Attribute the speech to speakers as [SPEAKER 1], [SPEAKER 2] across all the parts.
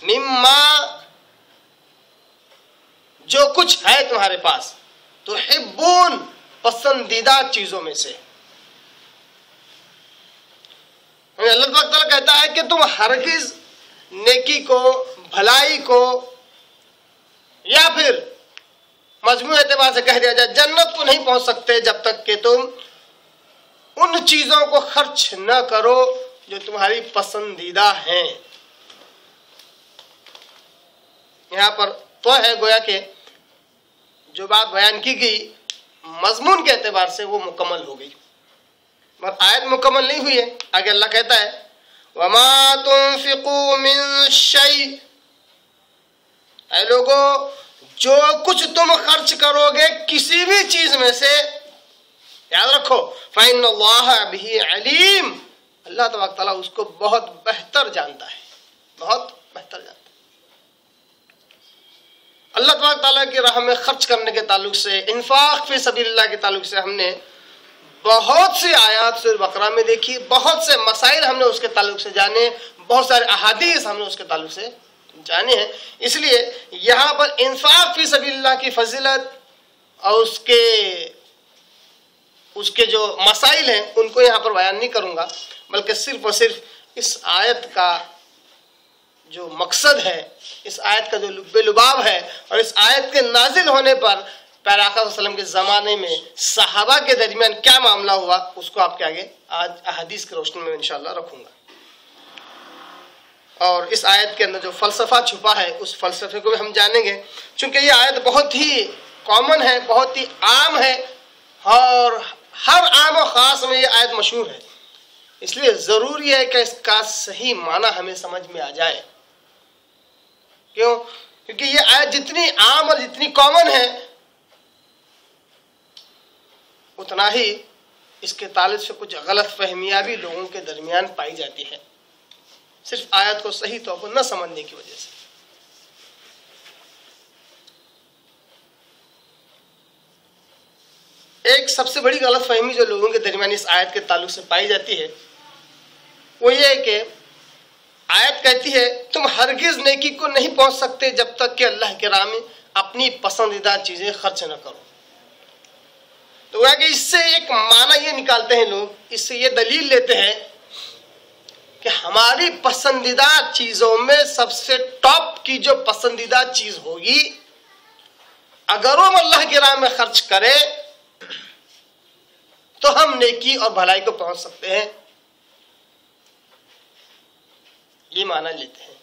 [SPEAKER 1] مما جو کچھ ہے تمہارے پاس، تحبون پسندیدہ چیزوں میں سے. اللہ تعالیٰ کہتا ہے کہ تم ہرگز نیکی کو، بھلائی کو، یا پھر مجموعی اعتبار سے کہہ دیا جائے جنت کو نہیں پہنچ سکتے جب تک کہ تم ان چیزوں کو خرچ نہ کرو جو تمہاری پسندیدہ ہیں. یہاں پر تو ہے گویا کہ جو بات بیان کی گئی مضمون کے اعتبار سے وہ مکمل ہو گئی، مگر آیت مکمل نہیں ہوئی ہے. آگے اللہ کہتا ہے وَمَا تُنْفِقُوا مِنْ شَيْءٍ، اے لوگو جو کچھ تم خرچ کرو گے کسی بھی چیز میں سے، یاد رکھو فَإِنَّ اللَّهَ بِهِ عَلِيمٌ، اللہ تبارک تعالیٰ اس کو بہت بہتر جانتا ہے، بہت بہتر جانتا ہے. اللہ تبارک تعالیٰ کی راہ میں خرچ کرنے کے تعلق سے، انفاق فی سبیل اللہ کے تعلق سے ہم نے بہت سی آیات سورہ بقرہ میں دیکھی، بہت سے مسائل ہم نے اس کے تعلق سے جانے، بہت سارے احادیث ہم نے اس کے تعلق سے جانے ہیں. اس لیے یہاں پر انفاق فی سبیل اللہ کی فضیلت اور اس کے جو مسائل ہیں ان کو یہاں پر بیان نہیں کروں گا، بلکہ صرف اور صرف اس آیت کا جو مقصد ہے، اس آیت کا جو لب لباب ہے، اور اس آیت کے نازل ہونے پر پیارے آقا صلی اللہ علیہ وسلم کے زمانے میں صحابہ کے درمیان کیا معاملہ ہوا، اس کو آپ کے آگے آج احادیث کی روشنی میں انشاءاللہ رکھوں گا. اور اس آیت کے اندر جو فلسفہ چھپا ہے اس فلسفے کو بھی ہم جانیں گے، چونکہ یہ آیت بہت ہی کامن ہے، بہت ہی عام ہے، اور ہر عام و خاص میں یہ آیت مشہور ہے. اس لیے ضروری ہے کہ اس کا صحیح معنی ہمیں سمجھ میں آ جائے. کیوں؟ کیونکہ یہ آیت جتنی عام اور جتنی کامن ہے اتنا ہی اس کے تعلق سے کچھ غلط فہمیاں بھی لوگوں کے درمیان پائی جاتی ہے، صرف آیت کو صحیح طور پر نہ سمجھنے کی وجہ سے. ایک سب سے بڑی غلط فہمی جو لوگوں کے درمیان اس آیت کے تعلق سے پائی جاتی ہے وہ یہ ہے کہ آیت کہتی ہے تم ہرگز نیکی کو نہیں پہنچ سکتے جب تک کہ اللہ کے راہ میں اپنی پسندیدہ چیزیں خرچ نہ کرو. تو وہ کہ اس سے ایک معنی یہ نکالتے ہیں لوگ، اس سے یہ دلیل لیتے ہیں کہ ہماری پسندیدہ چیزوں میں سب سے ٹاپ کی جو پسندیدہ چیز ہوگی اگر وہ اللہ کی راہ میں خرچ کرے تو ہم نیکی اور بھلائی کو پہنچ سکتے ہیں. یہ معنی لیتے ہیں،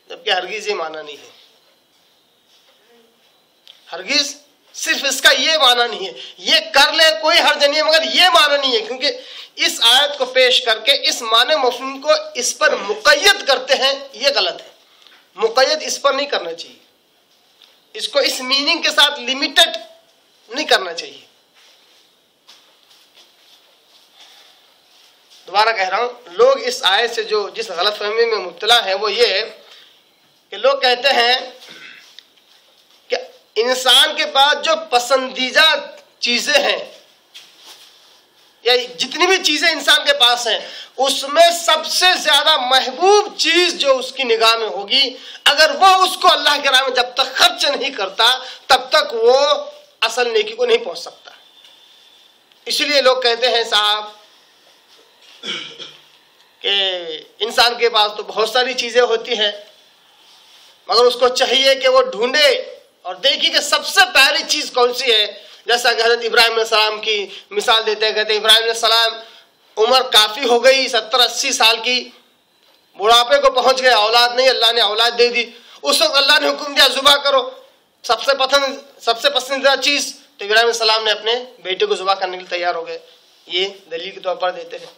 [SPEAKER 1] جبکہ ہرگز یہ معنی نہیں ہے. ہرگز صرف اس کا یہ معنی نہیں ہے، یہ کر لے کوئی حرج نہیں ہے، مگر یہ معنی نہیں ہے، کیونکہ اس آیت کو پیش کر کے اس معنی مفہوم کو اس پر مقید کرتے ہیں. یہ غلط ہے، مقید اس پر نہیں کرنا چاہیے، اس کو اس میننگ کے ساتھ لمیٹڈ نہیں کرنا چاہیے. دوبارہ کہہ رہا ہوں، لوگ اس آیت سے جو جس غلط فہمی میں مبتلا ہے وہ یہ ہے کہ لوگ کہتے ہیں کہ انسان کے پاس جو پسندیدہ چیزیں ہیں یا جتنی بھی چیزیں انسان کے پاس ہیں اس میں سب سے زیادہ محبوب چیز جو اس کی نگاہ میں ہوگی اگر وہ اس کو اللہ کے راہ میں جب تک خرچ نہیں کرتا تب تک وہ اصل نیکی کو نہیں پہنچ سکتا. اسی لیے لوگ کہتے ہیں صاحب کہ انسان کے پاس تو بہت ساری چیزیں ہوتی ہیں مگر اس کو چاہیے کہ وہ ڈھونڈے اور دیکھیے کہ سب سے پہلی چیز کون سی ہے. جیسا کہ حضرت ابراہیم علیہ السلام کی مثال دیتے ہیں، کہتے ہیں ابراہیم علیہ السلام عمر کافی ہو گئی، 70-80 سال کی، بڑھاپے کو پہنچ گئے، اولاد نہیں، اللہ نے اولاد دے دی. اس وقت اللہ نے حکم دیا ذبح کرو، سب سے پسندیدہ چیز، تو ابراہیم علیہ السلام نے اپنے بیٹے کو ذبح کرنے کے لیے تیار ہو گئے. یہ دلیل کے طور پر دیتے ہیں.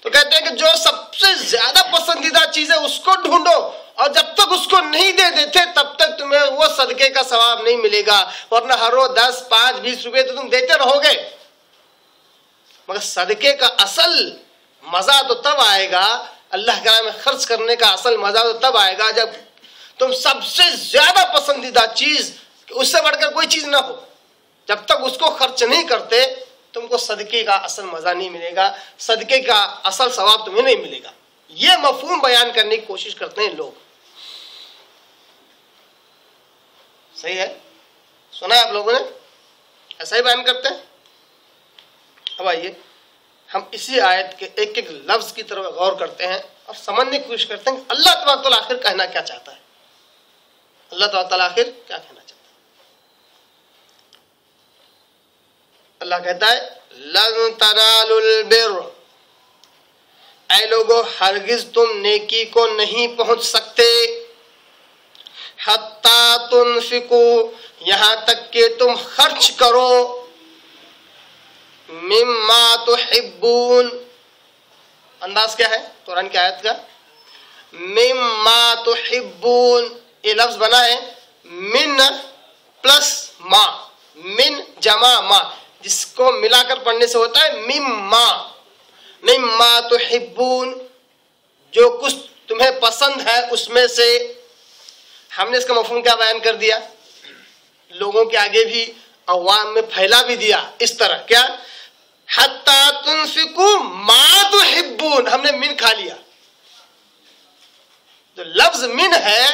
[SPEAKER 1] تو کہتے ہیں کہ جو سب سے زیادہ پسندیدہ چیز ہے اس کو ڈھونڈو، اور جب تک اس کو نہیں دے دیتے تب تک تمہیں وہ صدقے کا ثواب نہیں ملے گا، ورنہ ہر روز 10, 5, 20 روپے تو تم دیتے رہو گے. مگر صدقے کا اصل مزہ تو تب آئے گا، اللہ کے راہ میں خرچ کرنے کا اصل مزہ تو تب آئے گا جب تم سب سے زیادہ پسندیدہ چیز، اس سے بڑھ کر کوئی چیز نہ ہو، جب تک اس کو خرچ نہیں کرتے تم کو صدقے کا اصل مزہ نہیں ملے گا، صدقے کا اصل ثواب تمہیں نہیں ملے گا. یہ مفہوم بیان کرنے کی کوشش کرتے ہیں لوگ. صحیح ہے؟ سنا ہے آپ لوگوں نے؟ ایسا ہی بیان کرتے ہیں؟ اب آئیے ہم اسی آیت کے ایک ایک لفظ کی طرف غور کرتے ہیں اور سمجھنے کی کوشش کرتے ہیں کہ اللہ تبارک تعالیٰ آخر کہنا کیا چاہتا ہے. اللہ تبارک تعالیٰ آخر کیا کہنا چاہتا ہے؟ اللہ کہتا ہے لن تنالوا البر، اے لوگو ہرگز تم نیکی کو نہیں پہنچ سکتے، حتی تنفقوا، یہاں تک کہ تم خرچ کرو، مما تحبون، انداز کیا ہے قرآن کی آیت کا؟ مما تحبون، یہ لفظ بنا ہے من پلس ما، من جمع ما، جس کو ملا کر پڑھنے سے ہوتا ہے مما. مما تحبون، جو کچھ تمہیں پسند ہے اس میں سے. ہم نے اس کا مفہوم کیا بیان کر دیا؟ لوگوں کے آگے بھی عوام میں پھیلا بھی دیا اس طرح. کیا؟ حتی تنفقوا ما تحبون، ہم نے من کھا لیا. جو لفظ من ہے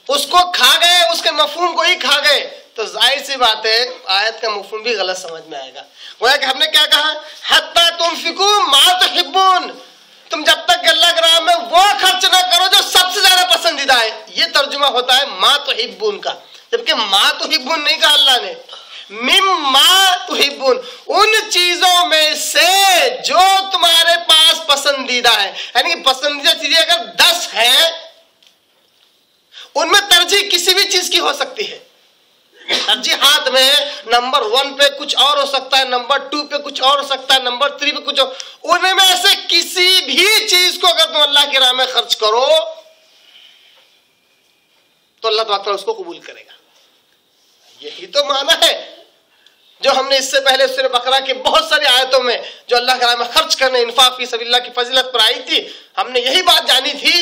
[SPEAKER 1] اس کو کھا گئے، اس کے مفہوم کو ہی کھا گئے، تو ظاہر سی بات ہے آیت کا مفہوم بھی غلط سمجھ میں آئے گا. گویا کہ ہم نے کیا کہا؟ حتی تنفقوا ما تحبون، تم جب تک اللہ کے راہ میں وہ خرچ نہ کرو جو سب سے زیادہ پسندیدہ ہے. یہ ترجمہ ہوتا ہے ما تحبون کا، جبکہ ما تحبون نہیں کہا اللہ نے، مما تحبون، ان چیزوں میں سے جو تمہارے پاس پسندیدہ ہے. یعنی کہ پسندیدہ چیزیں اگر 10 ہیں، ان میں ترجیح کسی بھی چیز کی ہو سکتی ہے. ترجیحات میں نمبر 1 پہ کچھ اور ہو سکتا ہے، نمبر 2 پہ کچھ اور ہو سکتا ہے، نمبر 3 پہ کچھ اور. ان میں سے کسی بھی چیز کو اگر تم اللہ کی راہ میں خرچ کرو تو اللہ تعالیٰ اس کو قبول کرے گا. یہی تو معنی ہے جو ہم نے اس سے پہلے سورہ بقرہ کی بہت ساری آیتوں میں جو اللہ کے راہ میں خرچ کرنے، انفاق فی سبیل اللہ کی فضیلت پر آئی تھی. ہم نے یہی بات جانی تھی